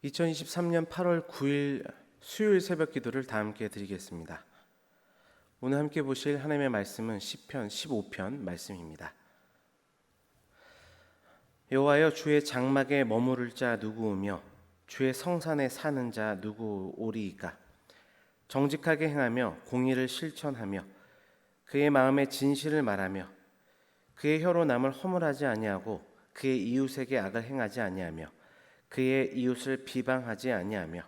2023년 8월 9일 수요일 새벽 기도를 다 함께 드리겠습니다. 오늘 함께 보실 하나님의 말씀은 시편 15편 말씀입니다. 여호와여, 주의 장막에 머무를 자 누구오며 주의 성산에 사는 자 누구오리이까? 정직하게 행하며 공의를 실천하며 그의 마음에 진실을 말하며 그의 혀로 남을 허물하지 아니하고 그의 이웃에게 악을 행하지 아니하며 그의 이웃을 비방하지 아니하며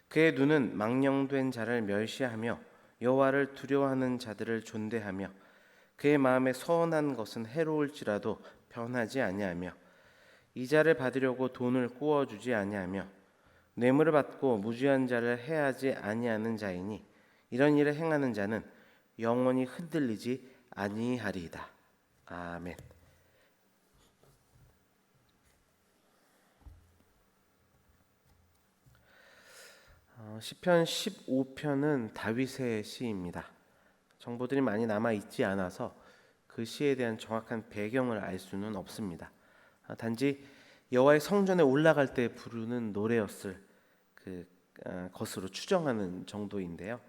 그의 눈은 망령된 자를 멸시하며 여호와를 두려워하는 자들을 존대하며 그의 마음에 서운한 것은 해로울지라도 변하지 아니하며 이자를 받으려고 돈을 꾸어주지 아니하며 뇌물을 받고 무지한 자를 해하지 아니하는 자이니 이런 일을 행하는 자는 영원히 흔들리지 아니하리이다. 아멘. 시편 15편은 다윗의 시입니다. 정보들이 많이 남아 있지 않아서 그 시에 대한 정확한 배경을 알 수는 없습니다. 단지 여호와의 성전에 올라갈 때 부르는 노래였을 것으로 추정하는 정도인데요.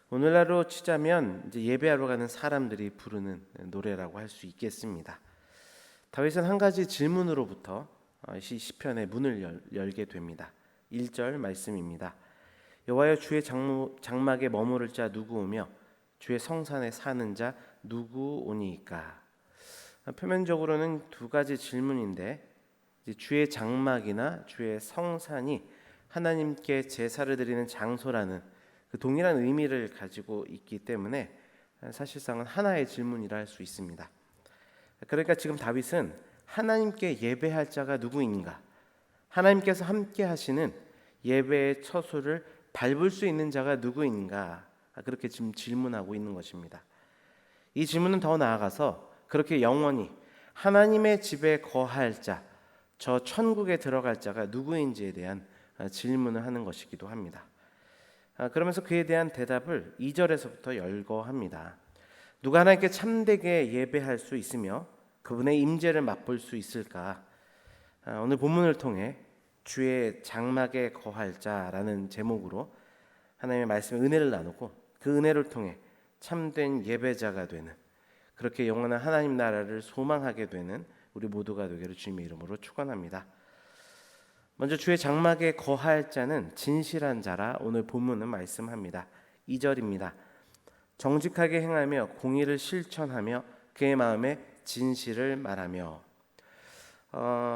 오늘날로 치자면 이제 예배하러 가는 사람들이 부르는 노래라고 할 수 있겠습니다. 다윗은 한 가지 질문으로부터 시편의 문을 열게 됩니다. 1절 말씀입니다. 여호와여, 주의 장막에 머무를 자 누구오며 주의 성산에 사는 자 누구오니이까? 표면적으로는 두 가지 질문인데 주의 장막이나 주의 성산이 하나님께 제사를 드리는 장소라는 그 동일한 의미를 가지고 있기 때문에 사실상은 하나의 질문이라 할 수 있습니다. 그러니까 지금 다윗은 하나님께 예배할 자가 누구인가? 하나님께서 함께 하시는 예배의 처소를 밟을 수 있는 자가 누구인가? 그렇게 지금 질문하고 있는 것입니다. 이 질문은 더 나아가서 그렇게 영원히 하나님의 집에 거할 자, 저 천국에 들어갈 자가 누구인지에 대한 질문을 하는 것이기도 합니다. 그러면서 그에 대한 대답을 2절에서부터 열거합니다. 누가 하나님께 참되게 예배할 수 있으며 그분의 임재를 맛볼 수 있을까? 오늘 본문을 통해 주의 장막에 거할 자라는 제목으로 하나님의 말씀의 은혜를 나누고 그 은혜를 통해 참된 예배자가 되는, 그렇게 영원한 하나님 나라를 소망하게 되는 우리 모두가 되기를 주님의 이름으로 축원합니다. 먼저 주의 장막에 거할 자는 진실한 자라 오늘 본문은 말씀합니다. 2절입니다. 정직하게 행하며 공의를 실천하며 그의 마음에 진실을 말하며.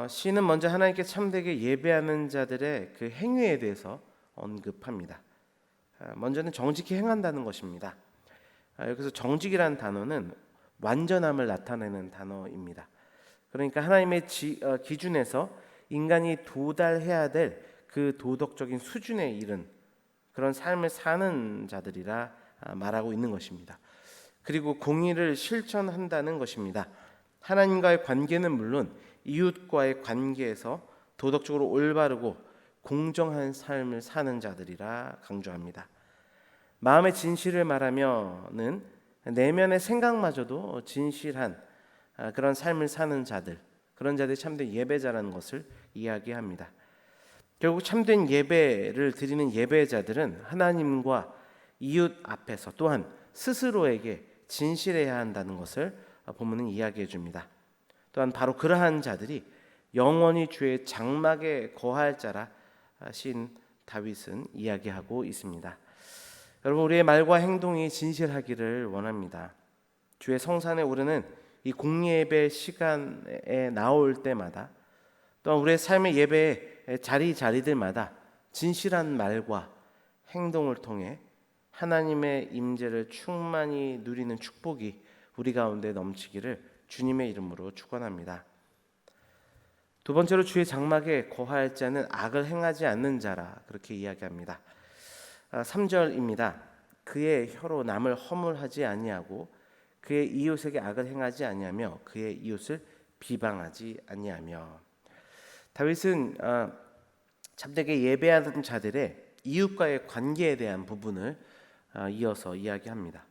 시는 먼저 하나님께 참되게 예배하는 자들의 그 행위에 대해서 언급합니다. 먼저는 정직히 행한다는 것입니다. 여기서 정직이라는 단어는 완전함을 나타내는 단어입니다. 그러니까 하나님의 기준에서 인간이 도달해야 될 그 도덕적인 수준에 이른 그런 삶을 사는 자들이라 말하고 있는 것입니다. 그리고 공의를 실천한다는 것입니다. 하나님과의 관계는 물론 이웃과의 관계에서 도덕적으로 올바르고 공정한 삶을 사는 자들이라 강조합니다. 마음의 진실을 말하면은 내면의 생각마저도 진실한 그런 삶을 사는 자들, 그런 자들이 참된 예배자라는 것을 이야기합니다. 결국 참된 예배를 드리는 예배자들은 하나님과 이웃 앞에서 또한 스스로에게 진실해야 한다는 것을 본문은 이야기해 줍니다. 또한 바로 그러한 자들이 영원히 주의 장막에 거할 자라 신 다윗은 이야기하고 있습니다. 여러분, 우리의 말과 행동이 진실하기를 원합니다. 주의 성산에 오르는 이 공예배 시간에 나올 때마다, 또한 우리의 삶의 예배의 자리들마다 진실한 말과 행동을 통해 하나님의 임재를 충만히 누리는 축복이 우리 가운데 넘치기를 주님의 이름으로 축원합니다. 두 번째로 주의 장막에 거할 자는 악을 행하지 않는 자라 그렇게 이야기합니다. 3절입니다. 그의 혀로 남을 허물하지 아니하고 그의 이웃에게 악을 행하지 아니하며 그의 이웃을 비방하지 아니하며. 다윗은 참되게 예배하는 자들의 이웃과의 관계에 대한 부분을 이어서 이야기합니다.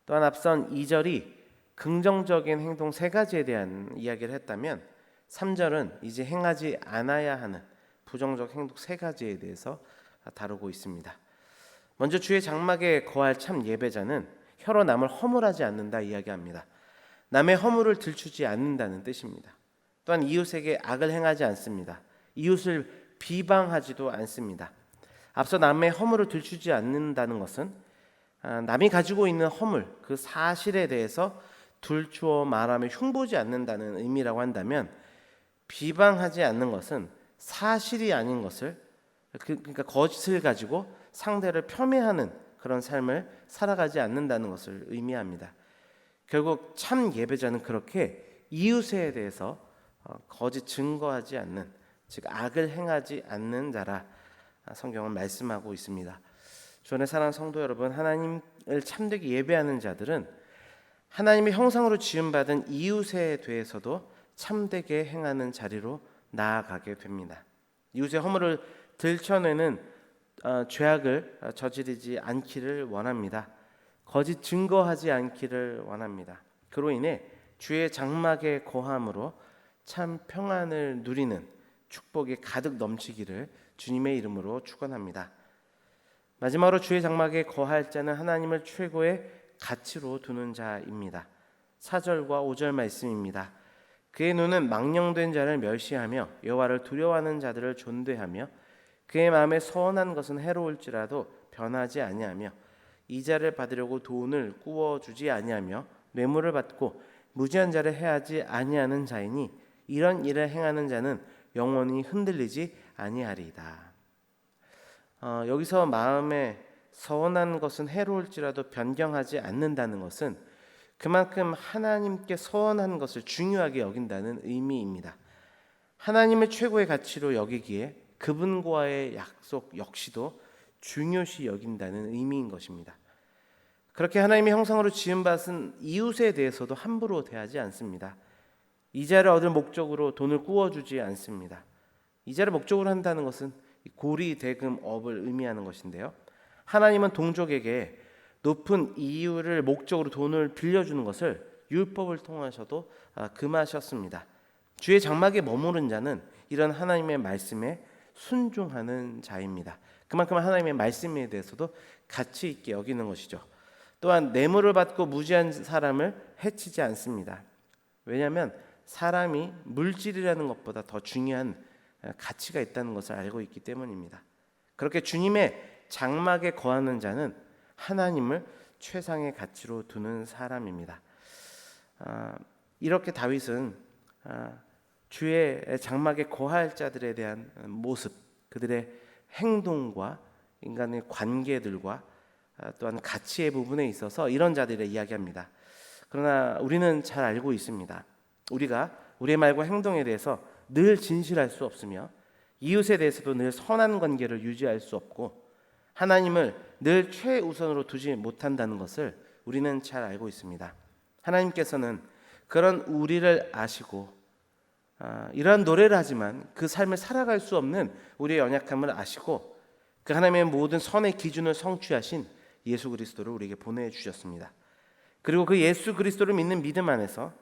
또한 앞선 2절이 긍정적인 행동 3가지에 대한 이야기를 했다면 3절은 이제 행하지 않아야 하는 부정적 행동 세 가지에 대해서 다루고 있습니다. 먼저 주의 장막에 거할 참 예배자는 혀로 남을 허물하지 않는다 이야기합니다. 남의 허물을 들추지 않는다는 뜻입니다. 또한 이웃에게 악을 행하지 않습니다. 이웃을 비방하지도 않습니다. 앞서 남의 허물을 들추지 않는다는 것은 남이 가지고 있는 허물, 그 사실에 대해서 들추어 말하며 흉보지 않는다는 의미라고 한다면, 비방하지 않는 것은 사실이 아닌 것을, 그러니까 거짓을 가지고 상대를 폄훼하는 그런 삶을 살아가지 않는다는 것을 의미합니다. 결국 참 예배자는 그렇게 이웃에 대해서 거짓 증거하지 않는, 즉 악을 행하지 않는 자라 성경은 말씀하고 있습니다. 주 안에 사랑하는 성도 여러분, 하나님을 참되게 예배하는 자들은 하나님의 형상으로 지음받은 이웃에 대해서도 참되게 행하는 자리로 나아가게 됩니다. 이웃의 허물을 들춰내는 죄악을 저지르지 않기를 원합니다. 거짓 증거하지 않기를 원합니다. 그로 인해 주의 장막에 거함으로 참 평안을 누리는 축복이 가득 넘치기를 주님의 이름으로 축원합니다. 마지막으로 주의 장막에 거할 자는 하나님을 최고의 가치로 두는 자입니다. 4절과 5절 말씀입니다. 그의 눈은 망령된 자를 멸시하며 여호와를 두려워하는 자들을 존대하며 그의 마음에 서원한 것은 해로울지라도 변하지 아니하며 이자를 받으려고 돈을 꾸어주지 아니하며 뇌물을 받고 무지한 자를 해하지 아니하는 자이니 이런 일을 행하는 자는 영원히 흔들리지 아니하리이다. 여기서 마음에 서원한 것은 해로울지라도 변경하지 않는다는 것은 그만큼 하나님께 서원한 것을 중요하게 여긴다는 의미입니다. 하나님을 최고의 가치로 여기기에 그분과의 약속 역시도 중요시 여긴다는 의미인 것입니다. 그렇게 하나님의 형상으로 지음받은 이웃에 대해서도 함부로 대하지 않습니다. 이자를 얻을 목적으로 돈을 꾸어주지 않습니다. 이자를 목적으로 한다는 것은 고리, 대금, 업을 의미하는 것인데요, 하나님은 동족에게 높은 이유를 목적으로 돈을 빌려주는 것을 율법을 통하셔도 금하셨습니다. 주의 장막에 머무른 자는 이런 하나님의 말씀에 순종하는 자입니다. 그만큼 하나님의 말씀에 대해서도 가치 있게 여기는 것이죠. 또한 뇌물을 받고 무지한 사람을 해치지 않습니다. 왜냐하면 사람이 물질이라는 것보다 더 중요한 가치가 있다는 것을 알고 있기 때문입니다. 그렇게 주님의 장막에 거하는 자는 하나님을 최상의 가치로 두는 사람입니다. 이렇게 다윗은 주의 장막에 거할 자들에 대한 모습, 그들의 행동과 인간의 관계들과 또한 가치의 부분에 있어서 이런 자들을 이야기합니다. 그러나 우리는 잘 알고 있습니다. 우리가 우리의 말과 행동에 대해서 늘 진실할 수 없으며 이웃에 대해서도 늘 선한 관계를 유지할 수 없고 하나님을 늘 최우선으로 두지 못한다는 것을 우리는 잘 알고 있습니다. 하나님께서는 그런 우리를 아시고 이러한 노래를 하지만 그 삶을 살아갈 수 없는 우리의 연약함을 아시고 그 하나님의 모든 선의 기준을 성취하신 예수 그리스도를 우리에게 보내주셨습니다. 그리고 그 예수 그리스도를 믿는 믿음 안에서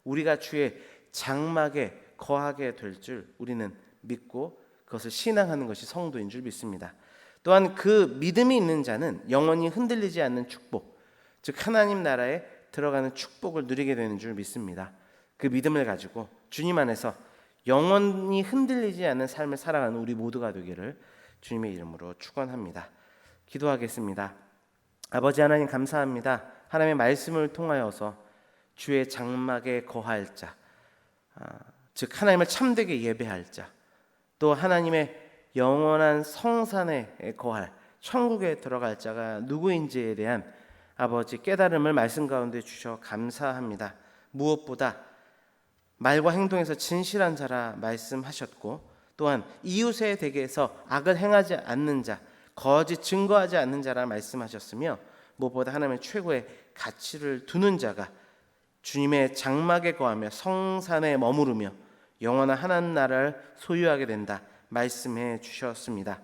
우리가 주의 장막에 거하게 될 줄 우리는 믿고 그것을 신앙하는 것이 성도인 줄 믿습니다. 또한 그 믿음이 있는 자는 영원히 흔들리지 않는 축복, 즉 하나님 나라에 들어가는 축복을 누리게 되는 줄 믿습니다. 그 믿음을 가지고 주님 안에서 영원히 흔들리지 않는 삶을 살아가는 우리 모두가 되기를 주님의 이름으로 축원합니다. 기도하겠습니다. 아버지 하나님 감사합니다. 하나님의 말씀을 통하여서 주의 장막에 거할 자, 즉 하나님을 참되게 예배할 자, 또 하나님의 영원한 성산에 거할 천국에 들어갈 자가 누구인지에 대한 아버지 깨달음을 말씀 가운데 주셔 감사합니다. 무엇보다 말과 행동에서 진실한 자라 말씀하셨고 또한 이웃에 대해서 악을 행하지 않는 자, 거짓 증거하지 않는 자라 말씀하셨으며 무엇보다 하나님의 최고의 가치를 두는 자가 주님의 장막에 거하며 성산에 머무르며 영원한 하나님 나라를 소유하게 된다 말씀해 주셨습니다.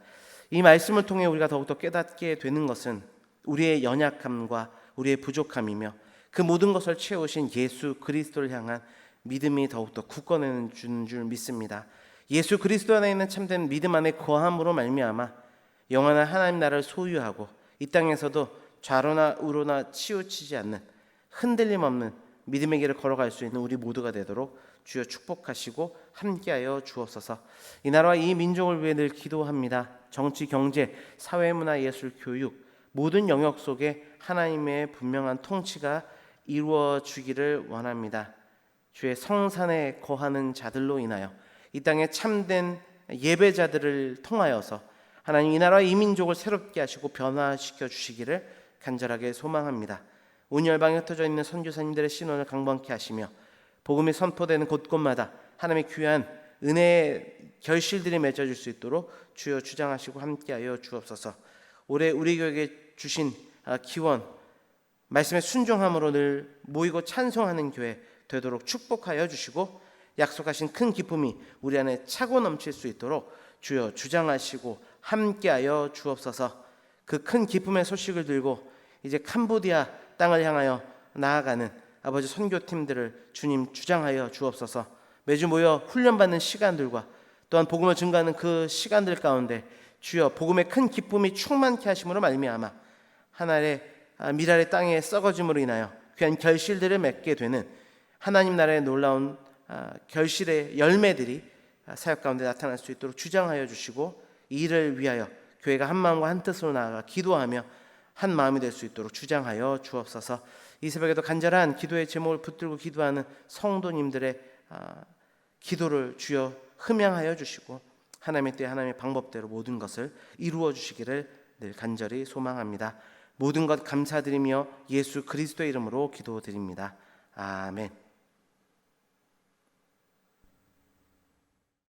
이 말씀을 통해 우리가 더욱더 깨닫게 되는 것은 우리의 연약함과 우리의 부족함이며 그 모든 것을 채우신 예수 그리스도를 향한 믿음이 더욱더 굳건해지는 줄 믿습니다. 예수 그리스도 안에 있는 참된 믿음 안에 거함으로 말미암아 영원한 하나님 나라를 소유하고 이 땅에서도 좌로나 우로나 치우치지 않는 흔들림 없는 믿음의 길을 걸어갈 수 있는 우리 모두가 되도록 주여 축복하시고 함께하여 주옵소서. 이 나라와 이 민족을 위해 늘 기도합니다. 정치, 경제, 사회, 문화, 예술, 교육 모든 영역 속에 하나님의 분명한 통치가 이루어지기를 원합니다. 주의 성산에 거하는 자들로 인하여 이 땅에 참된 예배자들을 통하여서 하나님 이 나라와 이 민족을 새롭게 하시고 변화시켜 주시기를 간절하게 소망합니다. 온 열방에 흩어져 있는 선교사님들의 신원을 강건케 하시며 복음이 선포되는 곳곳마다 하나님의 귀한 은혜의 결실들이 맺어질 수 있도록 주여 주장하시고 함께하여 주옵소서. 올해 우리 교회에 주신 기원 말씀에 순종함으로 늘 모이고 찬송하는 교회 되도록 축복하여 주시고 약속하신 큰 기쁨이 우리 안에 차고 넘칠 수 있도록 주여 주장하시고 함께하여 주옵소서. 그 큰 기쁨의 소식을 들고 이제 캄보디아 땅을 향하여 나아가는 아버지 선교팀들을 주님 주장하여 주옵소서. 매주 모여 훈련받는 시간들과 또한 복음을 증거하는 그 시간들 가운데 주여 복음의 큰 기쁨이 충만케 하심으로 말미암아 하나의 미랄의 땅에 썩어짐으로 인하여 귀한 결실들을 맺게 되는 하나님 나라의 놀라운 결실의 열매들이 사역 가운데 나타날 수 있도록 주장하여 주시고 이 일을 위하여 교회가 한 마음과 한 뜻으로 나아가 기도하며 한 마음이 될 수 있도록 주장하여 주옵소서. 이 새벽에도 간절한 기도의 제목을 붙들고 기도하는 성도님들의 기도를 주여 흠양하여 주시고 하나님의 때 하나님의 방법대로 모든 것을 이루어 주시기를 늘 간절히 소망합니다. 모든 것 감사드리며 예수 그리스도의 이름으로 기도드립니다. 아멘.